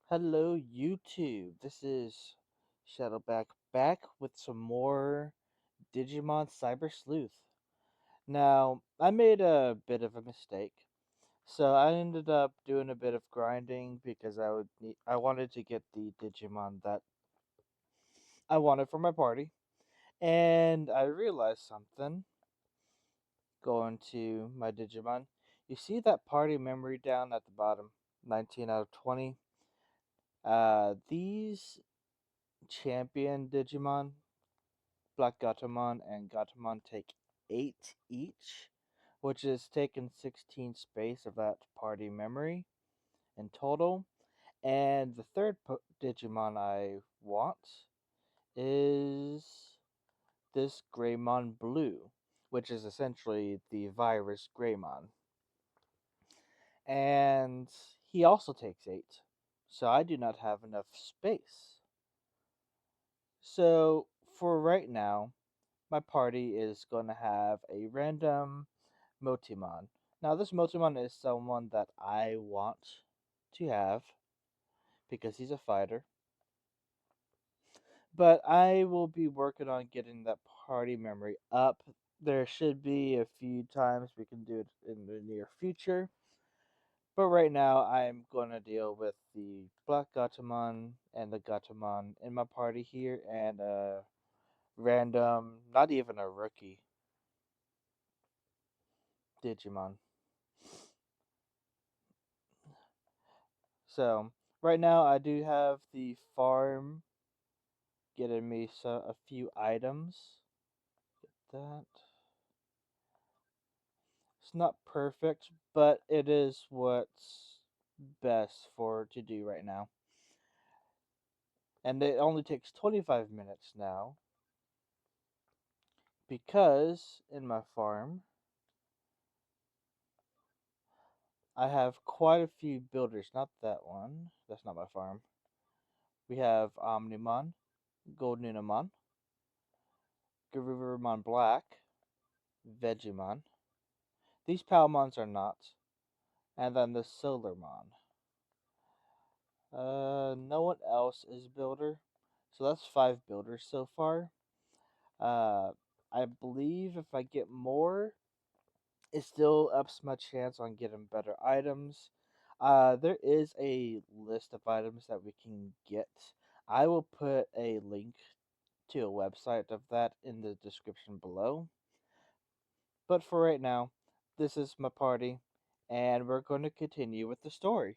Hello, YouTube. This is Shadowback back with some more Digimon Cyber Sleuth. Now, I made a bit of a mistake, so I ended up doing a bit of grinding because I wanted to get the Digimon that I wanted for my party, and I realized something. Going to my Digimon, you see that party memory down at the bottom, 19 out of 20. These champion Digimon, Black Gatomon and Gatomon, take 8 each, which is taking 16 space of that party memory in total. And the third Digimon I want is this Greymon Blue, which is essentially the virus Greymon. And he also takes 8, so I do not have enough space. So for right now, my party is going to have a random Motimon. Now, this Motimon is someone that I want to have because he's a fighter. But I will be working on getting that party memory up. There should be a few times we can do it in the near future. But right now, I'm going to deal with the Black Gatomon and the Gatomon in my party here, and a random, not even a rookie, Digimon. So right now I do have the farm getting me a few items. Get that. It's not perfect, but it is what's best for to do right now. And it only takes 25 minutes now because in my farm I have quite a few builders. Not that one. That's not my farm. We have Omnimon, Goldunamon, Garurumon Black, Vegemon. These Palmons are not. And then the Solarmon. No one else is builder, so that's 5 builders so far. Uh, I believe if I get more, it still ups my chance on getting better items. There is a list of items that we can get. I will put a link to a website of that in the description below. But for right now, this is my party, and we're going to continue with the story.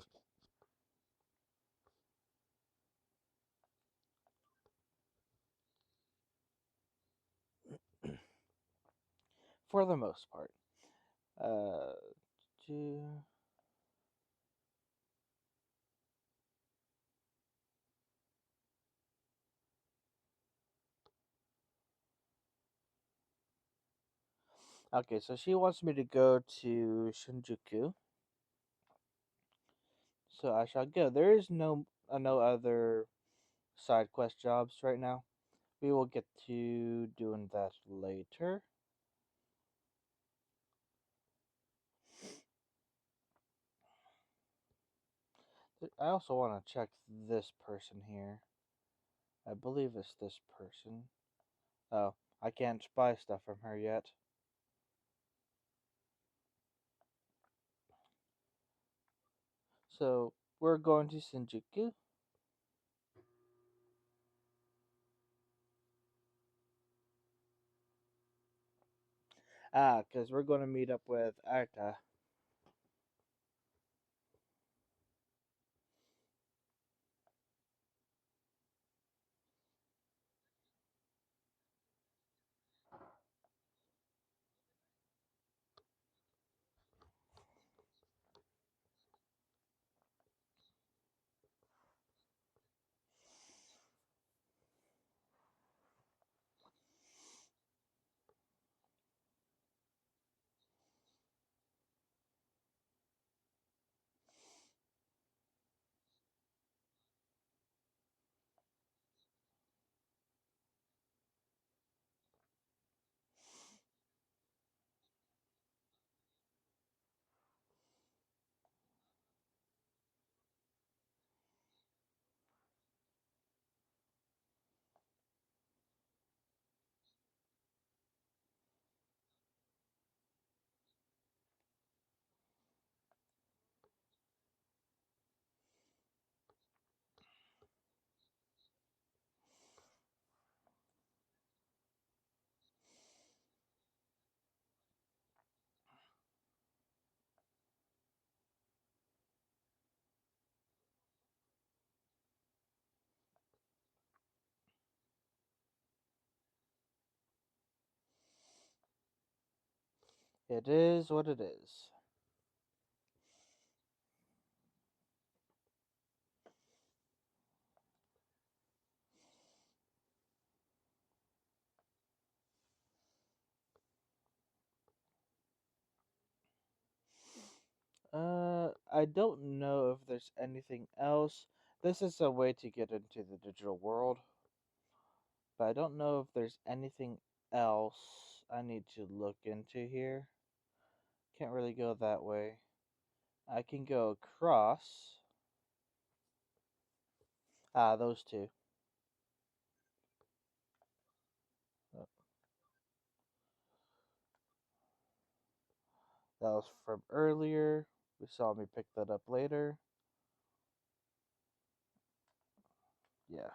For the most part. Uh, do- okay, so she wants me to go to Shinjuku, so I shall go. There is no other side quest jobs right now. We will get to doing that later. I also want to check this person here. I believe it's this person. Oh, I can't buy stuff from her yet. So we're going to Shinjuku. Because we're going to meet up with Arta. It is what it is. I don't know if there's anything else. This is a way to get into the digital world, but I don't know if there's anything else I need to look into here. Can't really go that way. I can go across. Ah, those two. Oh, that was from earlier. We saw me pick that up later. Yeah.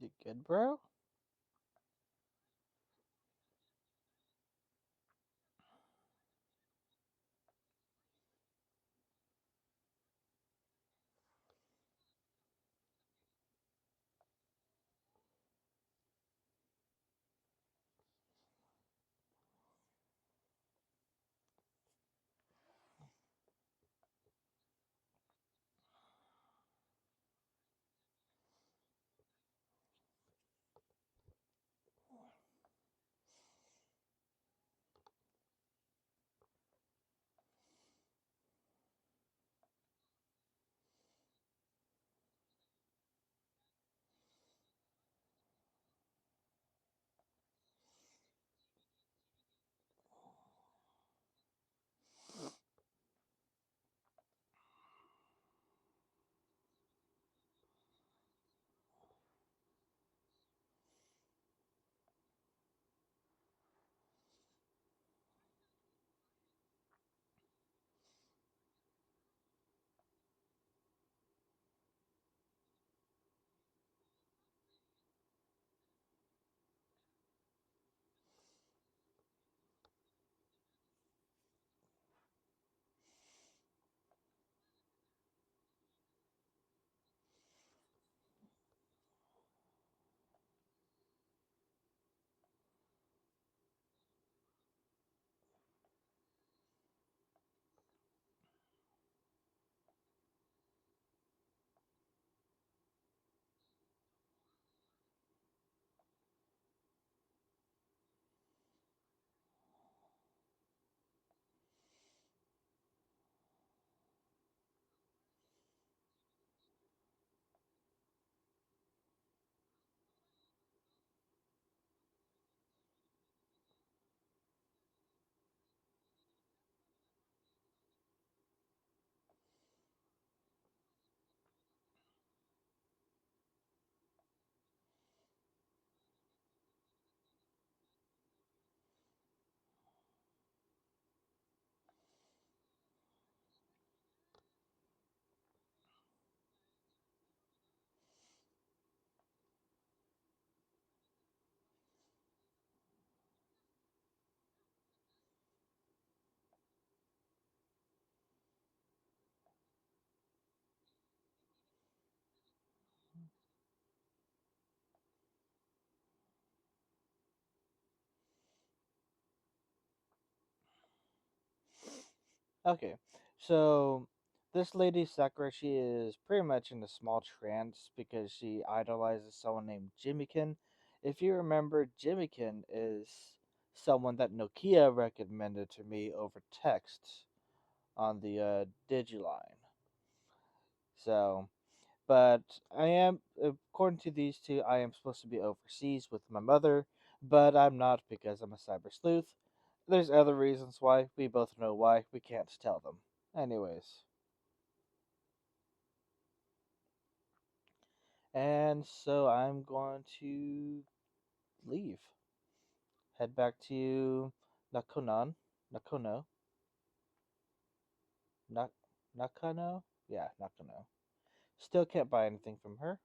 You good, bro? Okay, so this lady Sakura, she is pretty much in a small trance because she idolizes someone named Jimmykin. If you remember, Jimmykin is someone that Nokia recommended to me over text on the Digiline. So, but I am, according to these two, I am supposed to be overseas with my mother, but I'm not because I'm a cyber sleuth. There's other reasons why. We both know why. We can't tell them. Anyways. And so I'm going to leave. Head back to Nakonan. Nakono. Nak Nakano? Yeah, Nakano. Still can't buy anything from her.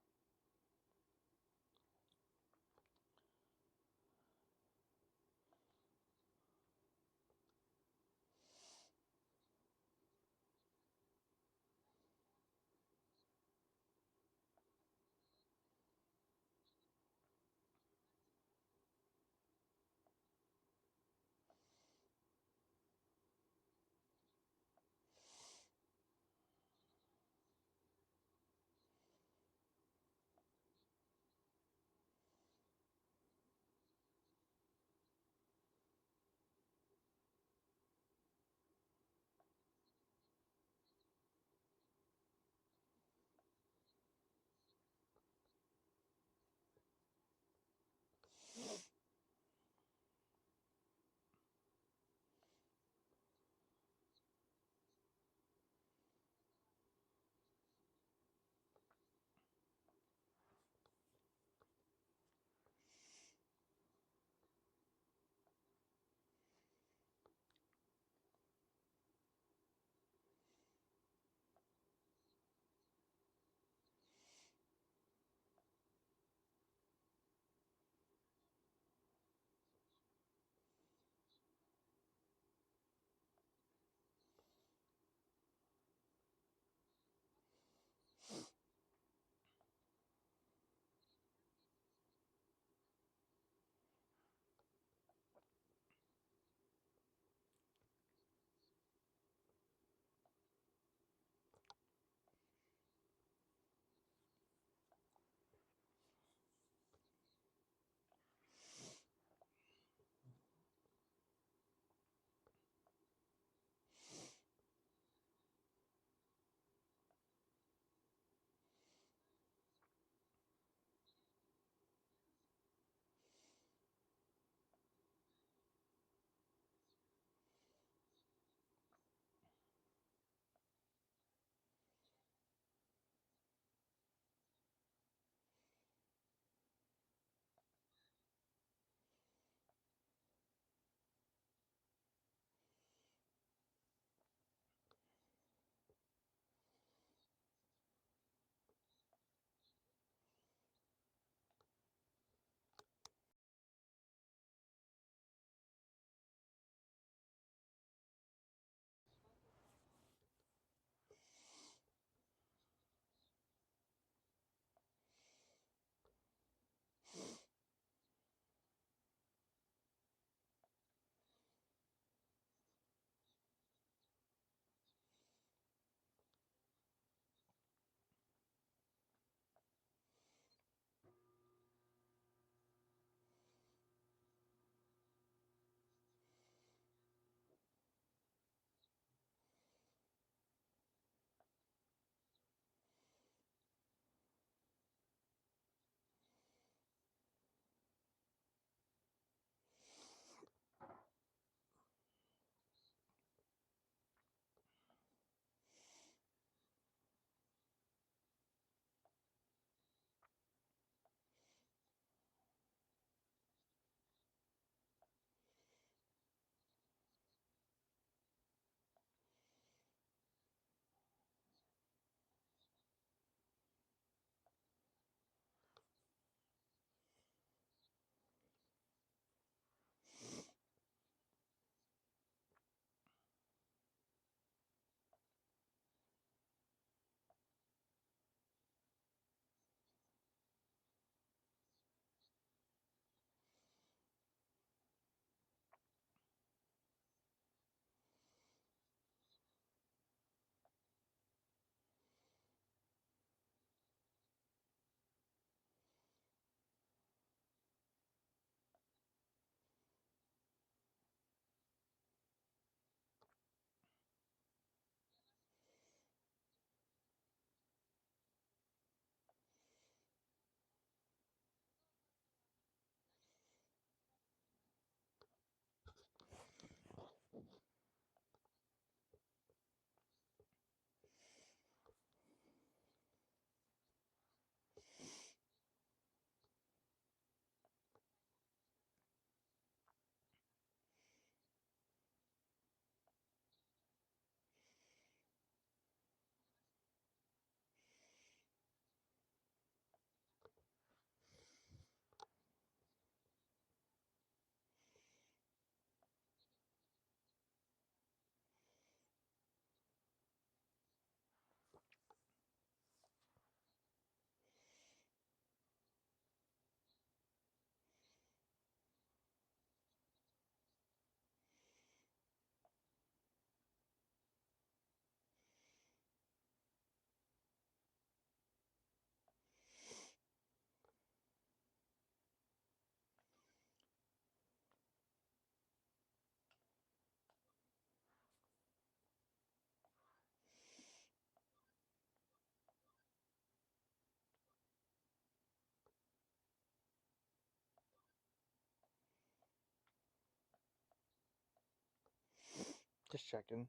Just checking.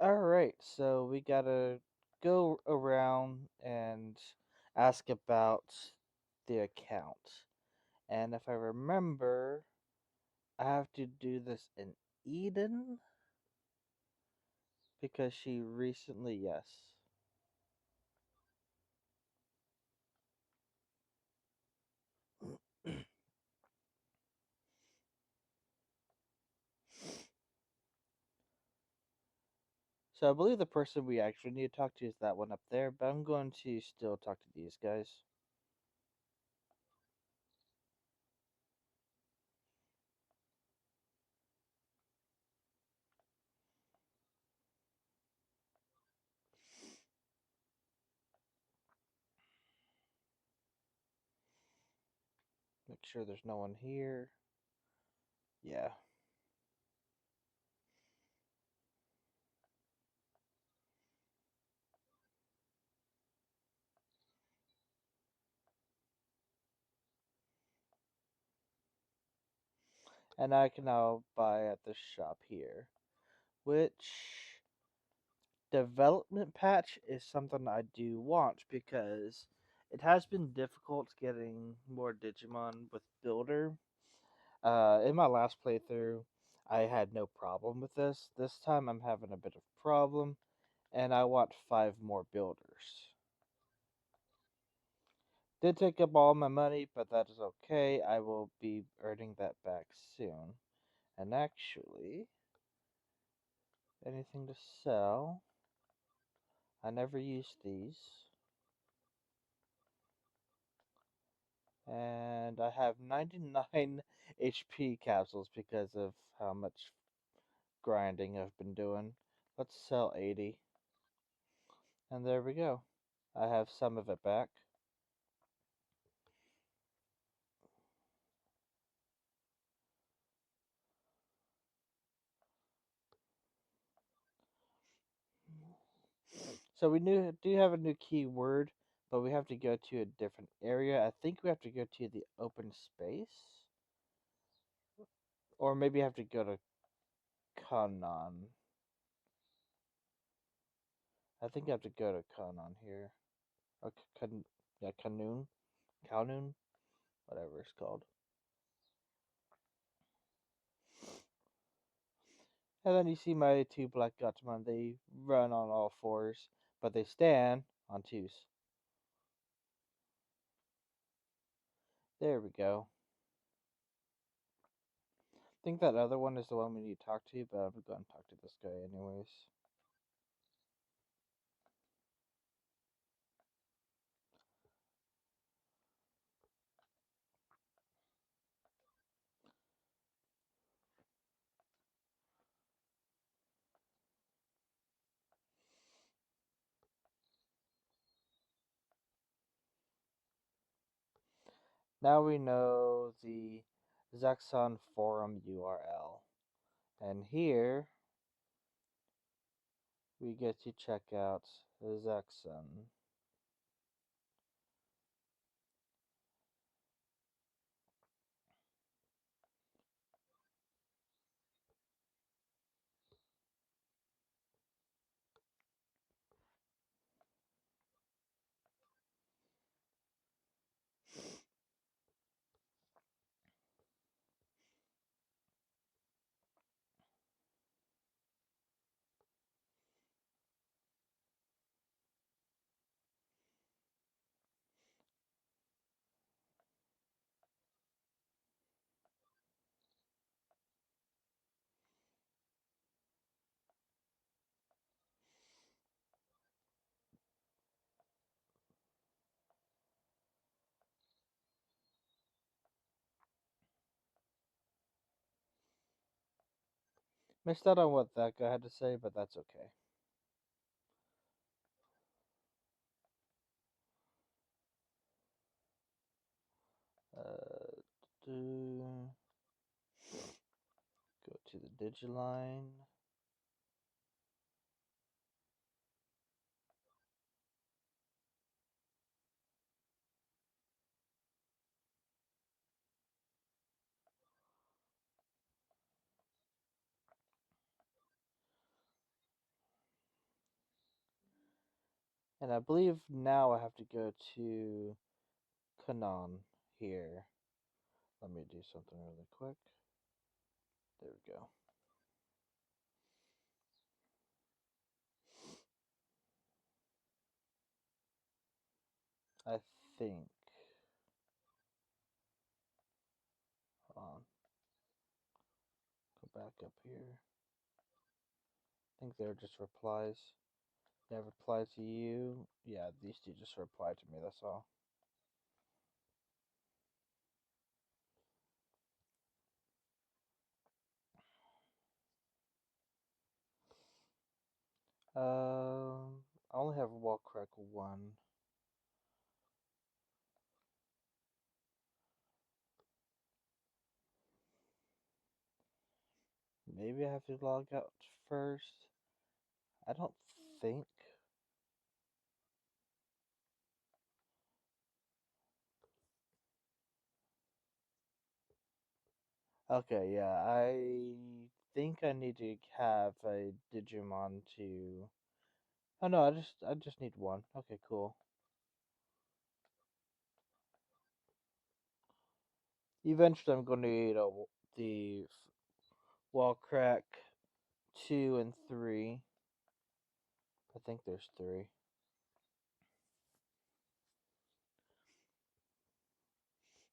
Alright, so we gotta go around and ask about the account. And if I remember, I have to do this in Eden because she recently, yes. So I believe the person we actually need to talk to is that one up there, but I'm going to still talk to these guys. Make sure there's no one here. Yeah. And I can now buy at the shop here. Which development patch is something I do want because it has been difficult getting more Digimon with Builder. In my last playthrough, I had no problem with this. This time I'm having a bit of problem, and I want 5 more builders. Did take up all my money, but that is okay. I will be earning that back soon. And actually, anything to sell? I never used these. And I have 99 HP capsules because of how much grinding I've been doing. Let's sell 80. And there we go. I have some of it back. So we do have a new keyword, but we have to go to a different area. I think we have to go to the open space. Or maybe I have to go to Kanon. I think I have to go to Kanon here. Or yeah, Kanoon? Kownoon? Whatever it's called. And then you see my 2 black Gatomon. They run on all fours, but they stand on twos. There we go. I think that other one is the one we need to talk to, but I'm going to talk to this guy anyways. Now we know the Zaxxon forum URL. And here we get to check out Zaxxon. Missed out on what that guy had to say, but that's okay. Uh, do, go to the Digiline. And I believe now I have to go to Kanon here. Let me do something really quick. There we go. I think. Hold on. Go back up here. I think they're just replies. Yeah, reply to you. Yeah, these two just reply to me, that's all. I only have wall crack one. Maybe I have to log out first. I don't think. Okay, yeah, I think I need to have a Digimon to. Oh no, I just need one. Okay, cool. Eventually, I'm going to need the wall crack 2 and 3. I think there's 3.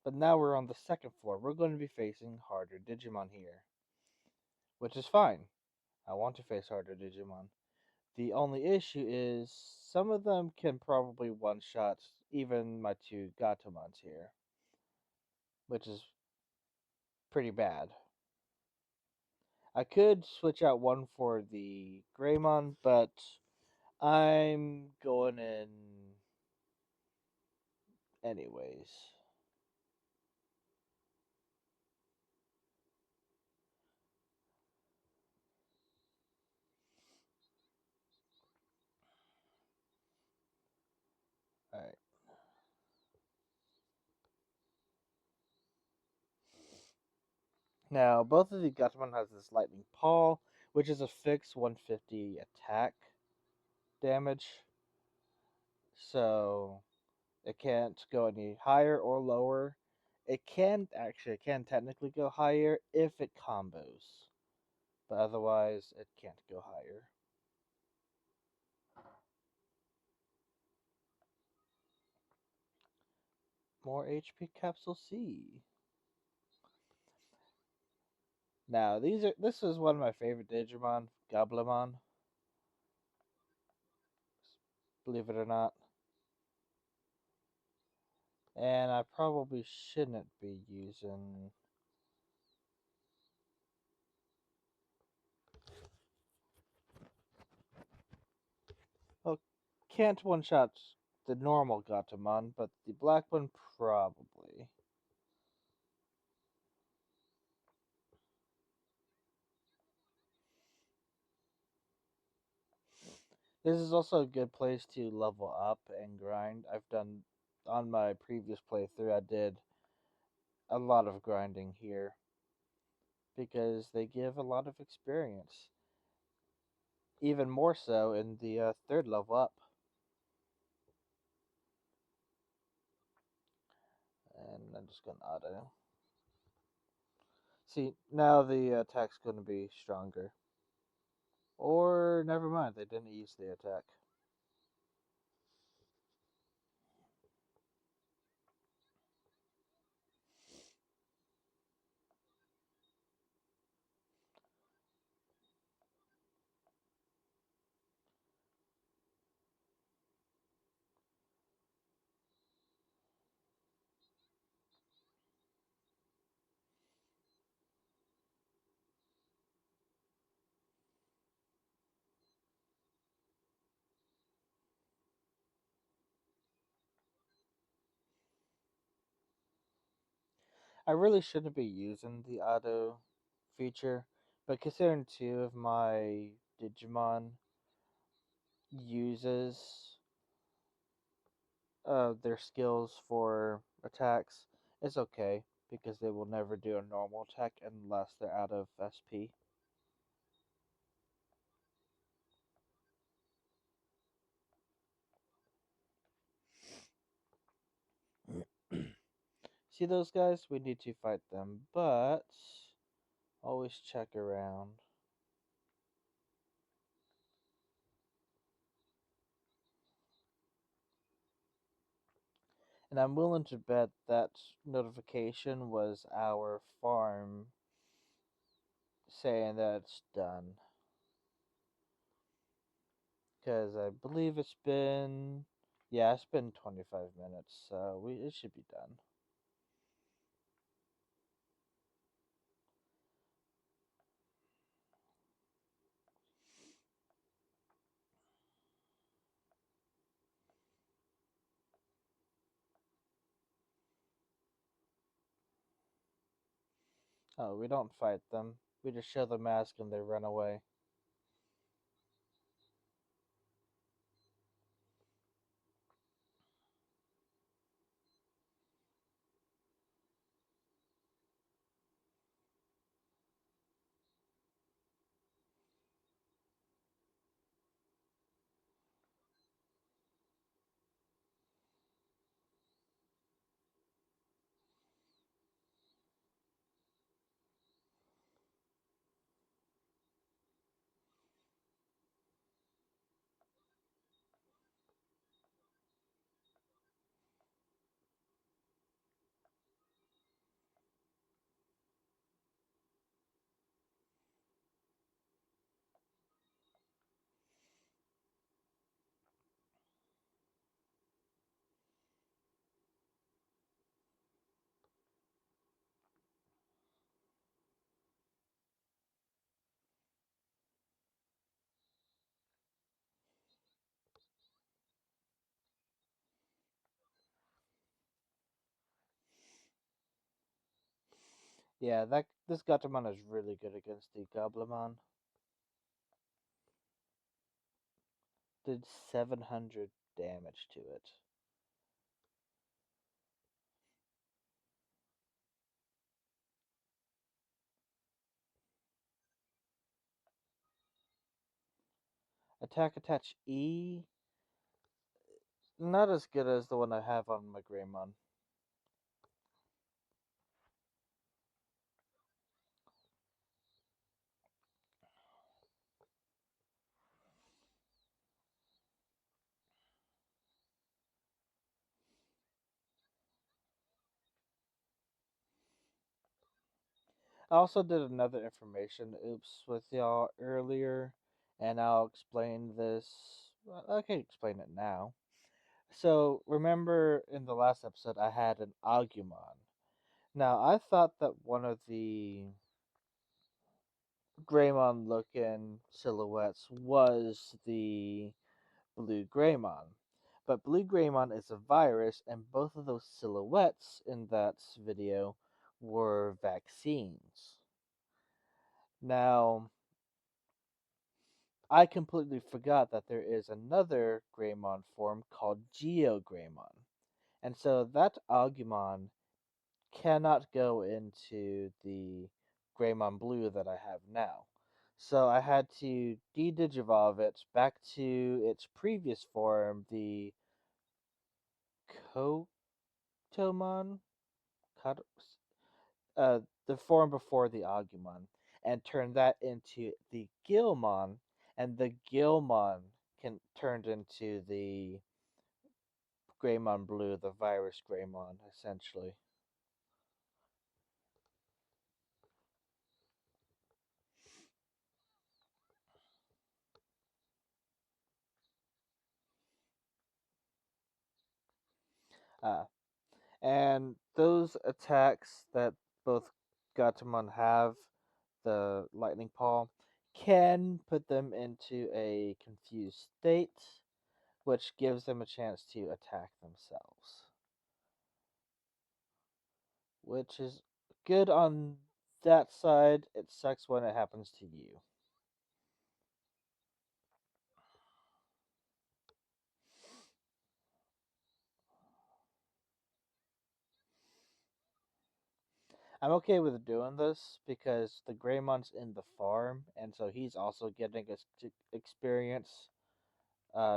But now we're on the second floor. We're going to be facing harder Digimon here, which is fine. I want to face harder Digimon. The only issue is some of them can probably one-shot even my 2 Gatomons here, which is pretty bad. I could switch out one for the Greymon, but I'm going in anyways. Alright. Now, both of the Gatomon has this Lightning Paw, which is a fixed 150 attack damage. So, it can't go any higher or lower. It can technically go higher if it combos. But otherwise, it can't go higher. More HP Capsule C. Now, this is one of my favorite Digimon, Goblimon. Believe it or not. And I probably shouldn't be using. Well, can't one shot the normal Gatomon, but the black one probably. This is also a good place to level up and grind. I've done on my previous playthrough, I did a lot of grinding here because they give a lot of experience. Even more so in the third level up. And I'm just going to auto. See, now the attack's going to be stronger. Or, never mind, they didn't use the attack. I really shouldn't be using the auto feature, but considering 2 of my Digimon uses their skills for attacks, it's okay because they will never do a normal attack unless they're out of SP. See those guys? We need to fight them, but always check around. And I'm willing to bet that notification was our farm saying that it's done. Because I believe it's been, yeah, it's been 25 minutes, so it should be done. Oh, we don't fight them. We just show the mask and they run away. Yeah, this Gatomon is really good against the Goblimon. Did 700 damage to it. Attack attach E, not as good as the one I have on my Greymon. I also did another information oops with y'all earlier, and I'll explain this. Well, I can explain it now. So, remember in the last episode, I had an Agumon. Now, I thought that one of the Greymon looking silhouettes was the Blue Greymon. But Blue Greymon is a virus, and both of those silhouettes in that video were vaccines. Now, I completely forgot that there is another Greymon form called Geo Greymon. And so that Agumon cannot go into the Greymon Blue that I have now. So I had to de-digivolve it back to its previous form, the Kotomon? Kot- the form before the Agumon, and turn that into the Gilmon, and the Gilmon can turned into the Greymon Blue, the virus Greymon, essentially. Uh, and those attacks that both Gatomon have, the Lightning Paw, can put them into a confused state, which gives them a chance to attack themselves. Which is good on that side. It sucks when it happens to you. I'm okay with doing this because the Greymon's in the farm, and so he's also getting experience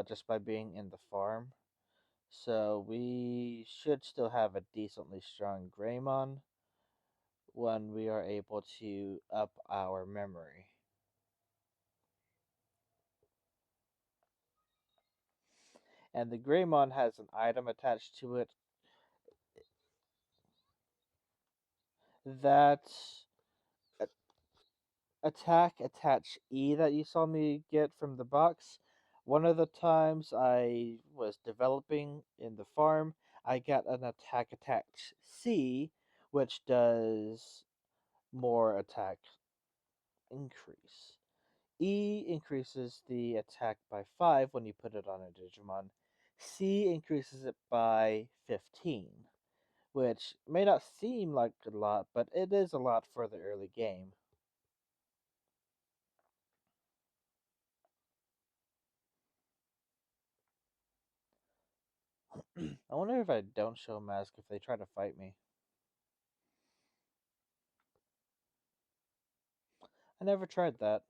just by being in the farm. So we should still have a decently strong Greymon when we are able to up our memory. And the Greymon has an item attached to it that attack attach E that you saw me get from the box. One of the times I was developing in the farm, I got an attack attach C, which does more attack increase. E increases the attack by 5 when you put it on a Digimon. C increases it by 15, which may not seem like a lot, but it is a lot for the early game. I wonder if I don't show mask if they try to fight me. I never tried that.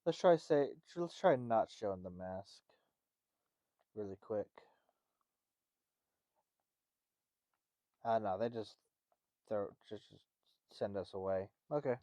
Let's try not showing the mask really quick. No, they just just send us away. Okay.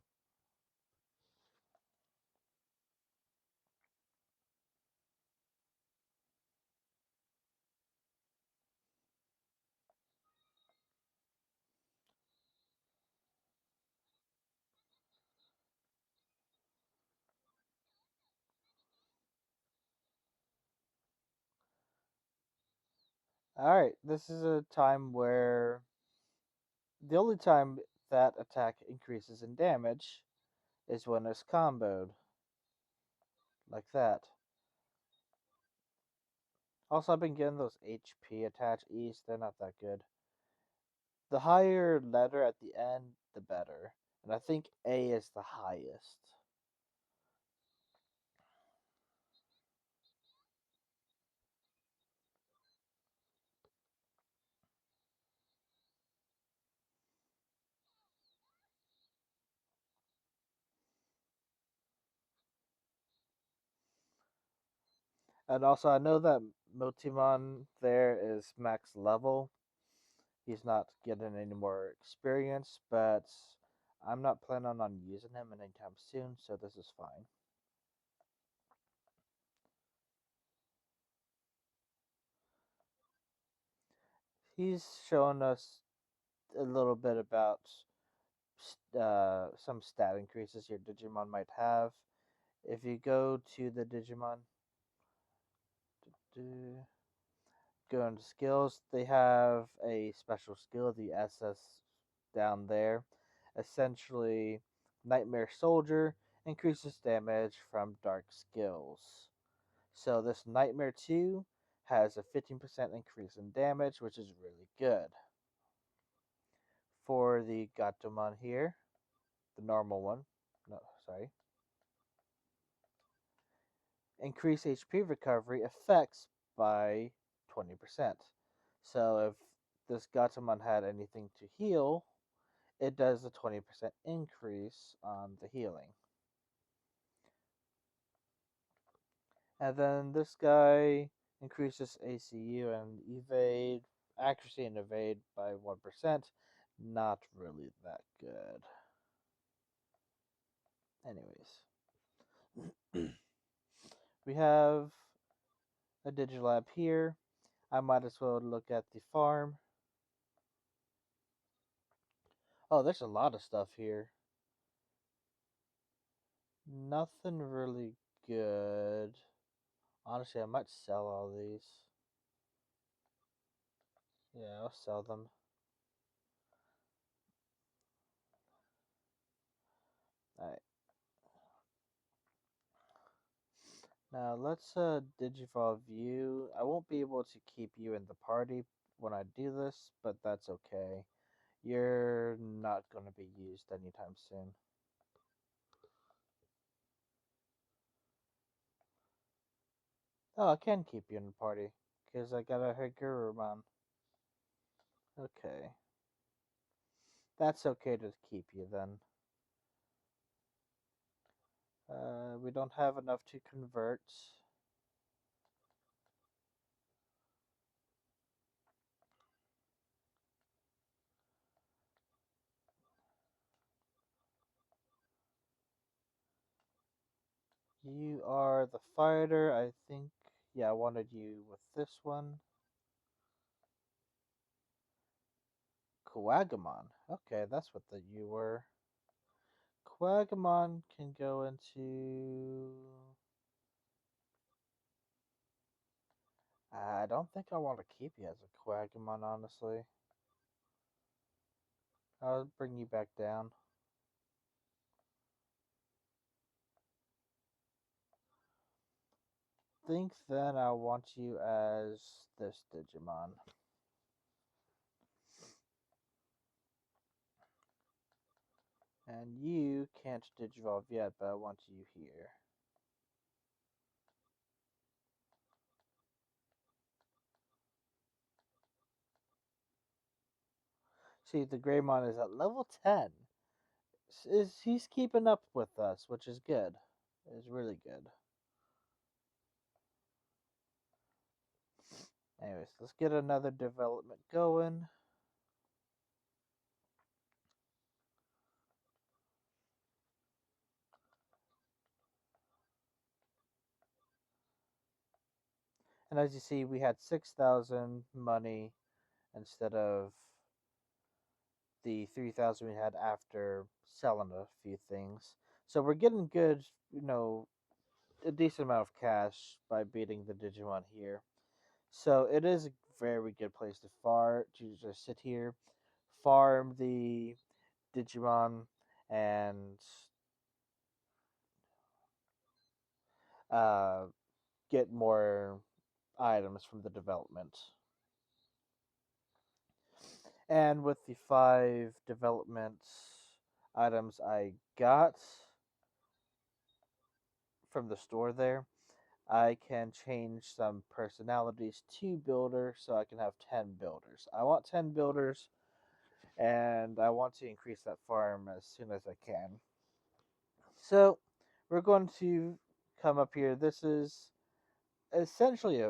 All right. This is a time where the only time that attack increases in damage is when it's comboed like that. Also, I've been getting those HP attach E's. They're not that good. The higher letter at the end, the better. And I think A is the highest. And also, I know that Motimon there is max level. He's not getting any more experience, but I'm not planning on using him anytime soon, so this is fine. He's showing us a little bit about some stat increases your Digimon might have. If you go to the Digimon, go into skills, they have a special skill, the SS down there. Essentially, Nightmare Soldier increases damage from dark skills. So this Nightmare 2 has a 15% increase in damage, which is really good. For the Gatomon here, the normal one, no, sorry, increase HP recovery effects by 20%. So if this Gatomon had anything to heal, it does a 20% increase on the healing. And then this guy increases ACU and evade, accuracy and evade by 1%. Not really that good. Anyways, we have a Digilab here. I might as well look at the farm. Oh, there's a lot of stuff here. Nothing really good. Honestly, I might sell all these. Yeah, I'll sell them. Alright. Now let's digivolve you. I won't be able to keep you in the party when I do this, but that's okay. You're not going to be used anytime soon. Oh, I can keep you in the party because I got a Higurumon. Okay, that's okay to keep you then. We don't have enough to convert. You are the fighter, I think. Yeah, I wanted you with this one. Quagamon. Okay, that's what you were. Quagamon can go into. I don't think I want to keep you as a Quagamon, honestly. I'll bring you back down. Think then I want you as this Digimon. And you can't Digivolve yet, but I want you here. See, the Greymon is at level 10. He's keeping up with us, which is good. It's really good. Anyways, let's get another development going. And as you see, we had 6,000 money instead of the 3,000 we had after selling a few things. So we're getting good, a decent amount of cash by beating the Digimon here. So it is a very good place to just sit here, farm the Digimon, and uh, get more items from the development. And with the 5 development items I got from the store there, I can change some personalities to builder so I can have 10 builders. I want 10 builders and I want to increase that farm as soon as I can. So we're going to come up here. This is essentially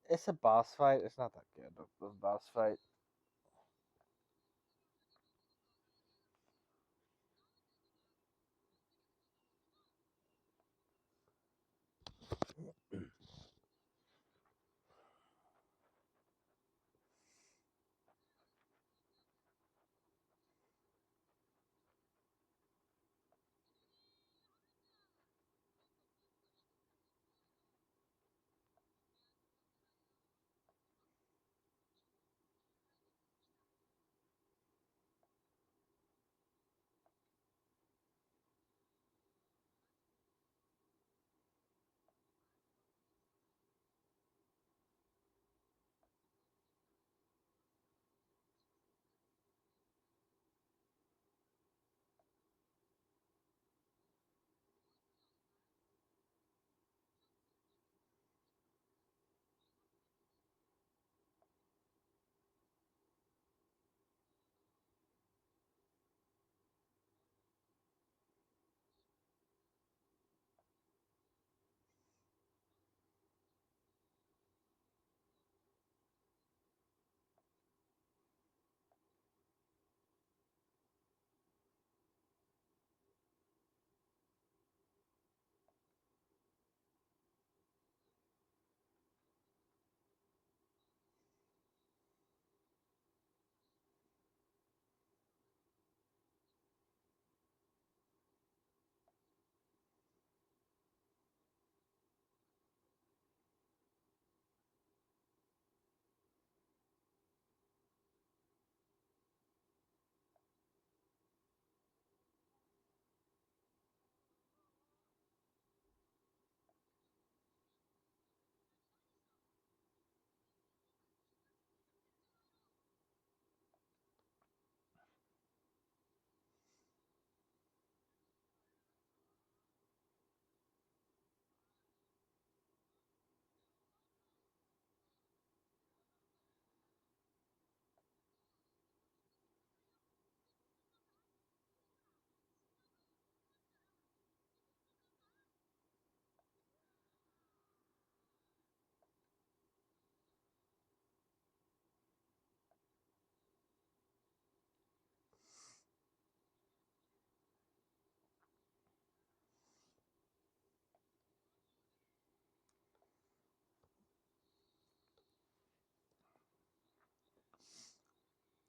it's a boss fight. It's not that good of a boss fight.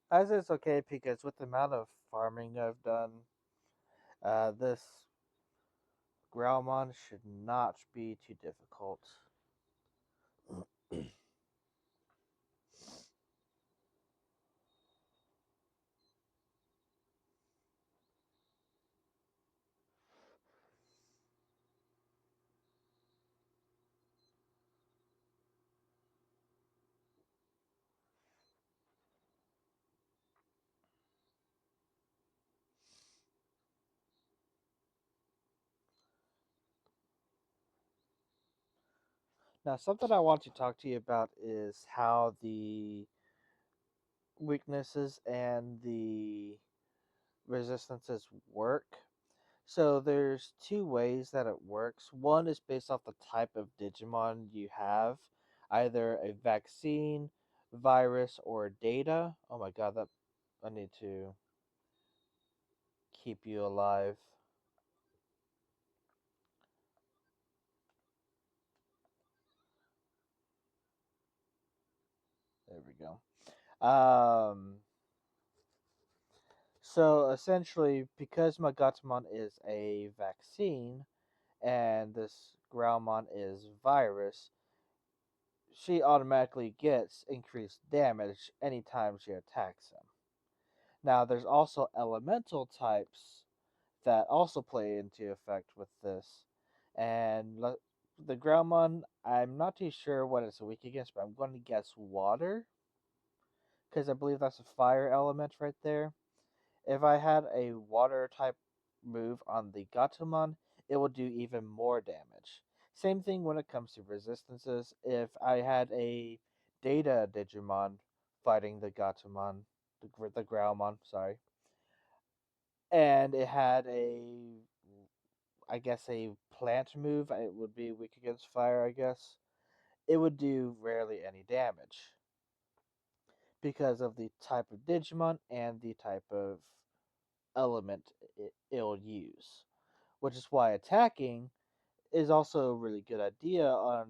As it's okay because with the amount of farming I've done, this Growlmon should not be too difficult. Now, something I want to talk to you about is how the weaknesses and the resistances work. So there's two ways that it works. One is based off the type of Digimon you have, either a vaccine, virus, or data. Oh my god, that I need to keep you alive. There we go. So essentially, because Magatamon is a vaccine and this Growlmon is virus, she automatically gets increased damage anytime she attacks him. Now, there's also elemental types that also play into effect with this, and the Growlmon, I'm not too sure what it's weak against, but I'm going to guess water because I believe that's a fire element right there. If I had a water type move on the Gatomon, it will do even more damage. Same thing when it comes to resistances. If I had a Data Digimon fighting the Gatomon, the Growlmon, sorry, and it had I guess, a plant move, it would be weak against fire, I guess. It would do rarely any damage because of the type of Digimon and the type of element it'll use, which is why attacking is also a really good idea on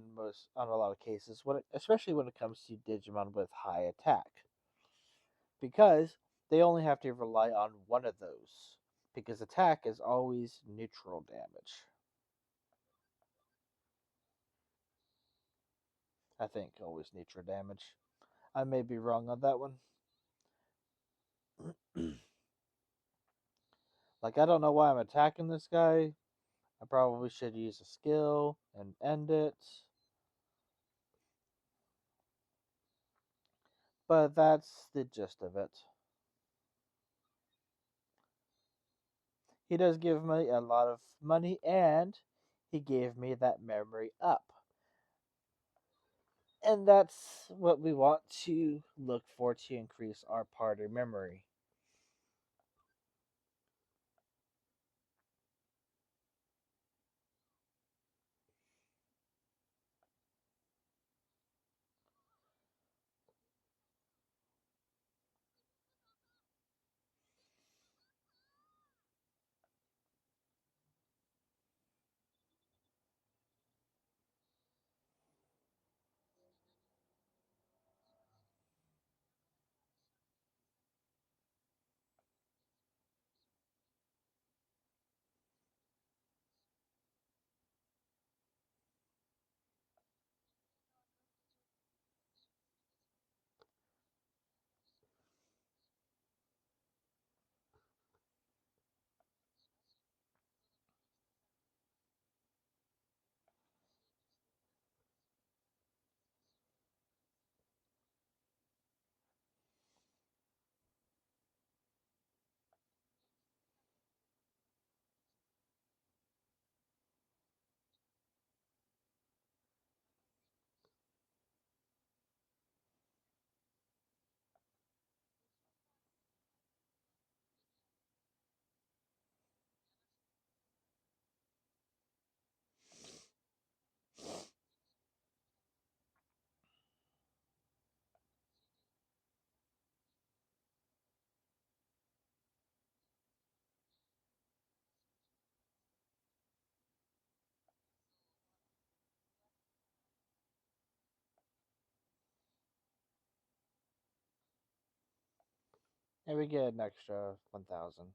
a lot of cases, especially when it comes to Digimon with high attack, because they only have to rely on one of those, because attack is always neutral damage. I think always neutral damage. I may be wrong on that one. Like I don't know why I'm attacking this guy. I probably should use a skill and end it. But that's the gist of it. He does give me a lot of money and he gave me that memory up. And that's what we want to look for to increase our party memory. And we get an extra 1,000.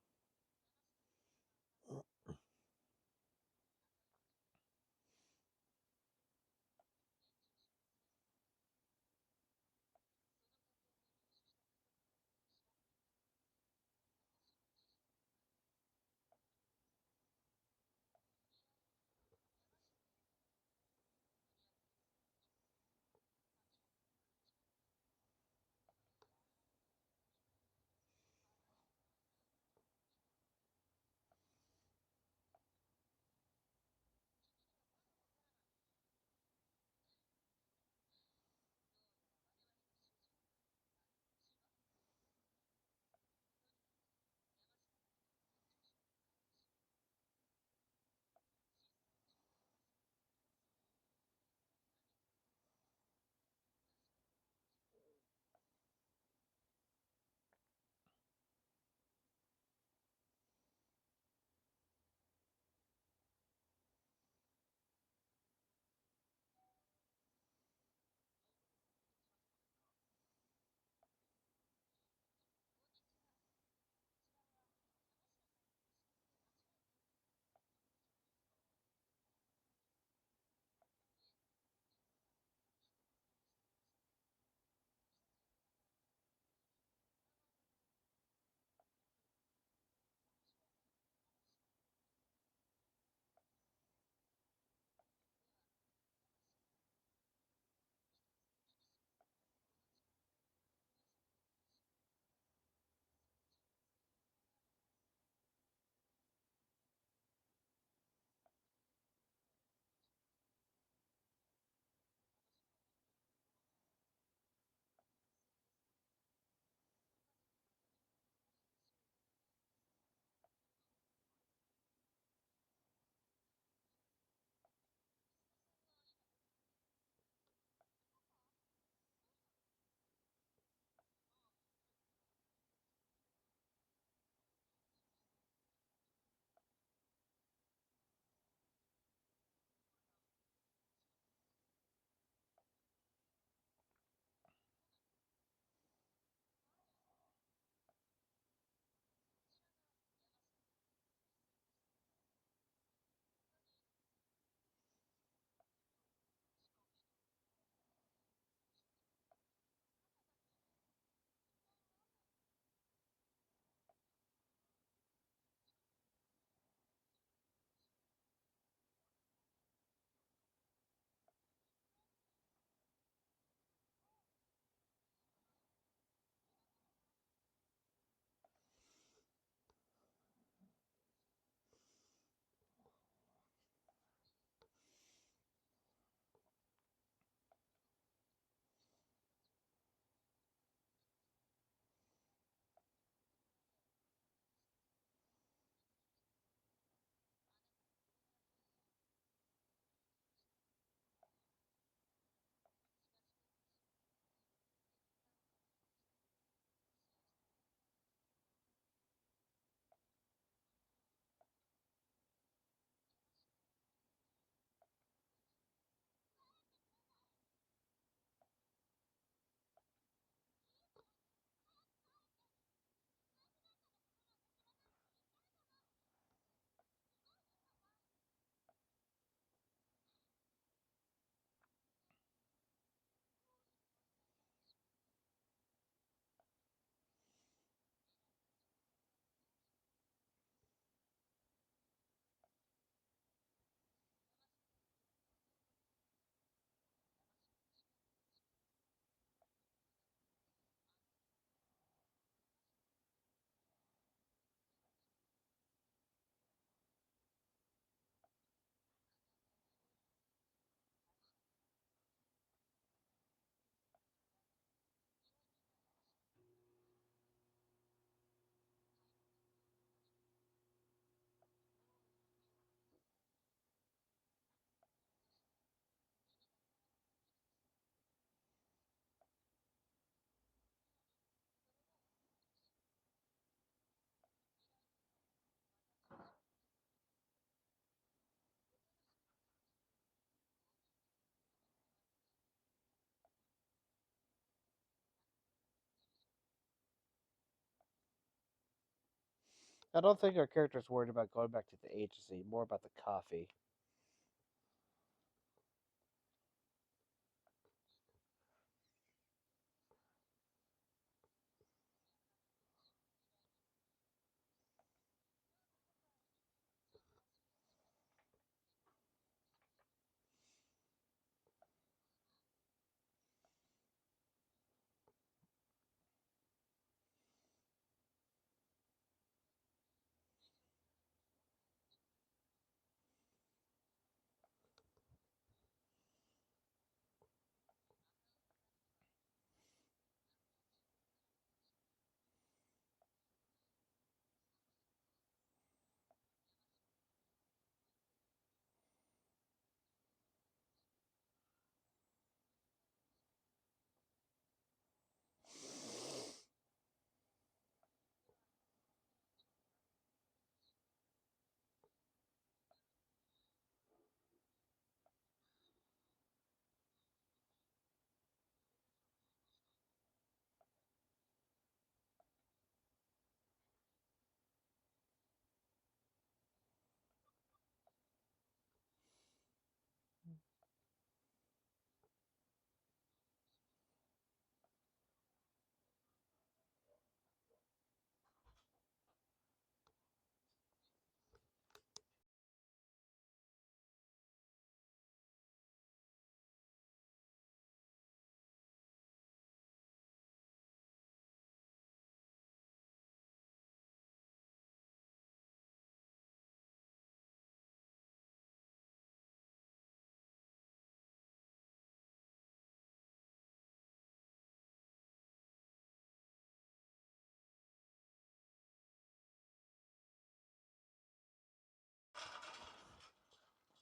I don't think our character's worried about going back to the agency, more about the coffee.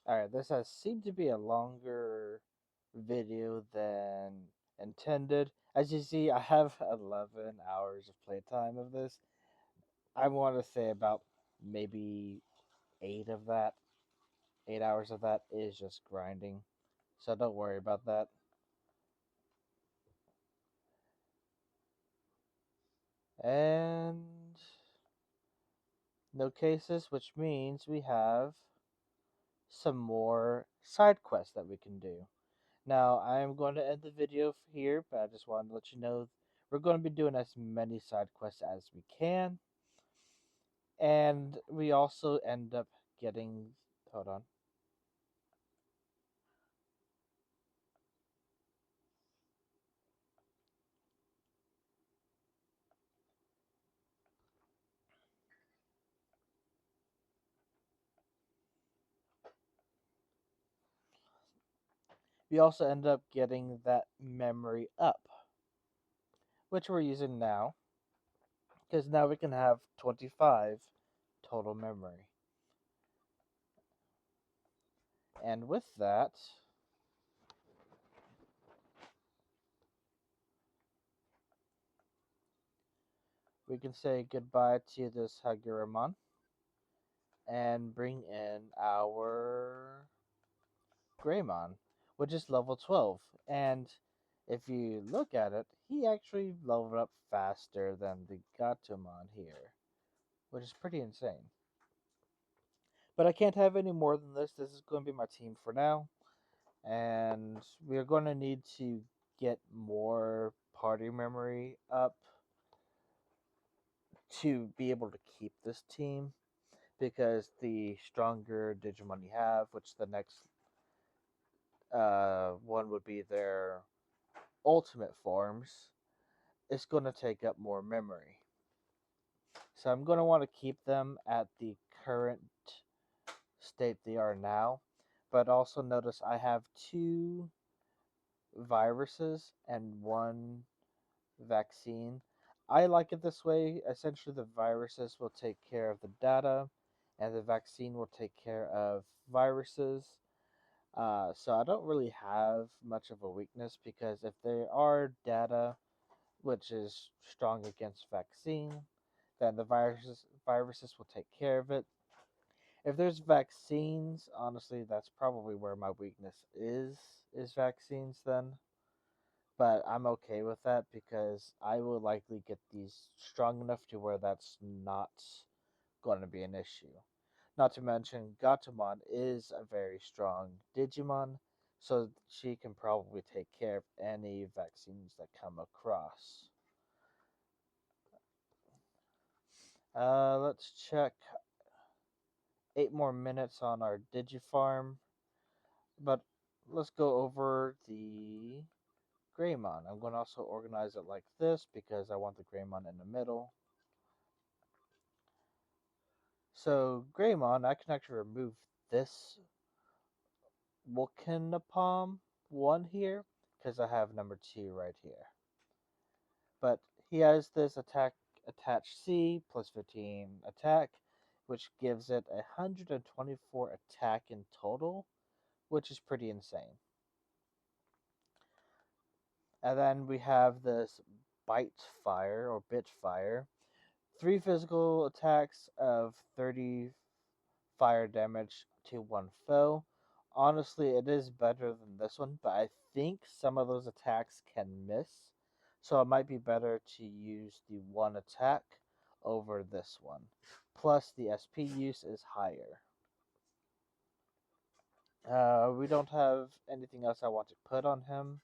Alright, this has seemed to be a longer video than intended. As you see, I have 11 hours of playtime of this. I want to say about maybe 8 of that, 8 hours of that is just grinding. So don't worry about that. And no cases, which means we have some more side quests that we can do. Now, I'm going to end the video here, but I just wanted to let you know we're going to be doing as many side quests as we can. And we also end up getting. Hold on. We also end up getting that memory up, which we're using now, because now we can have 25 total memory. And with that, we can say goodbye to this Hagiramon and bring in our Greymon, which is level 12. And if you look at it, he actually leveled up faster than the Gatomon here, which is pretty insane. But I can't have any more than this. This is going to be my team for now. And we're going to need to get more party memory up to be able to keep this team. Because the stronger Digimon you have, which the next one would be their ultimate forms, it's going to take up more memory. So I'm going to want to keep them at the current state they are now. But also notice I have two viruses and one vaccine. I like it this way. Essentially, the viruses will take care of the data, and the vaccine will take care of viruses. So I don't really have much of a weakness because if there are data which is strong against vaccine, then the viruses will take care of it. If there's vaccines, honestly, that's probably where my weakness is vaccines then. But I'm okay with that because I will likely get these strong enough to where that's not going to be an issue. Not to mention, Gatomon is a very strong Digimon, so she can probably take care of any vaccines that come across. Let's check 8 more minutes on our Digifarm, but let's go over the Greymon. I'm going to also organize it like this because I want the Greymon in the middle. So Greymon, I can actually remove this Wilkinapalm one here because I have number 2 right here. But he has this attack attached C plus 15 attack, which gives it 124 attack in total, which is pretty insane. And then we have this Bite Fire or Bit Fire. 3 physical attacks of 30 fire damage to one foe. Honestly, it is better than this one, but I think some of those attacks can miss. So it might be better to use the one attack over this one. Plus, the SP use is higher. We don't have anything else I want to put on him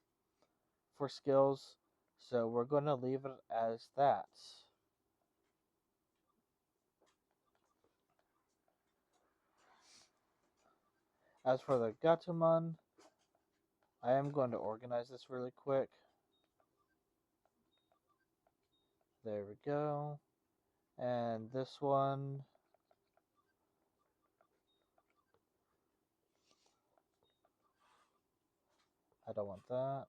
for skills, so we're going to leave it as that. As for the Gatomon, I am going to organize this really quick. There we go. And this one, I don't want that.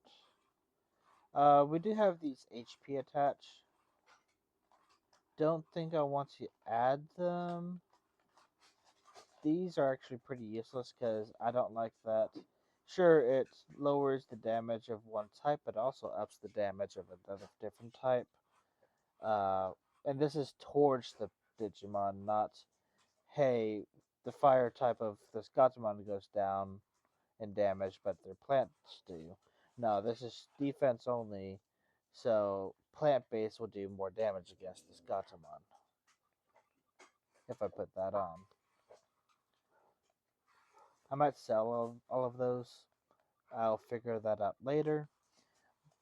We do have these HP attached. Don't think I want to add them. These are actually pretty useless because I don't like that. Sure, it lowers the damage of one type, but also ups the damage of another different type. And this is towards the Digimon, not, hey, the fire type of this Gatomon goes down in damage, but their plants do. No, this is defense only, so plant base will do more damage against this Gatomon if I put that on. I might sell all of those. I'll figure that out later.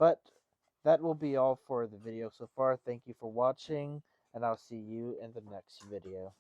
But that will be all for the video so far. Thank you for watching, and I'll see you in the next video.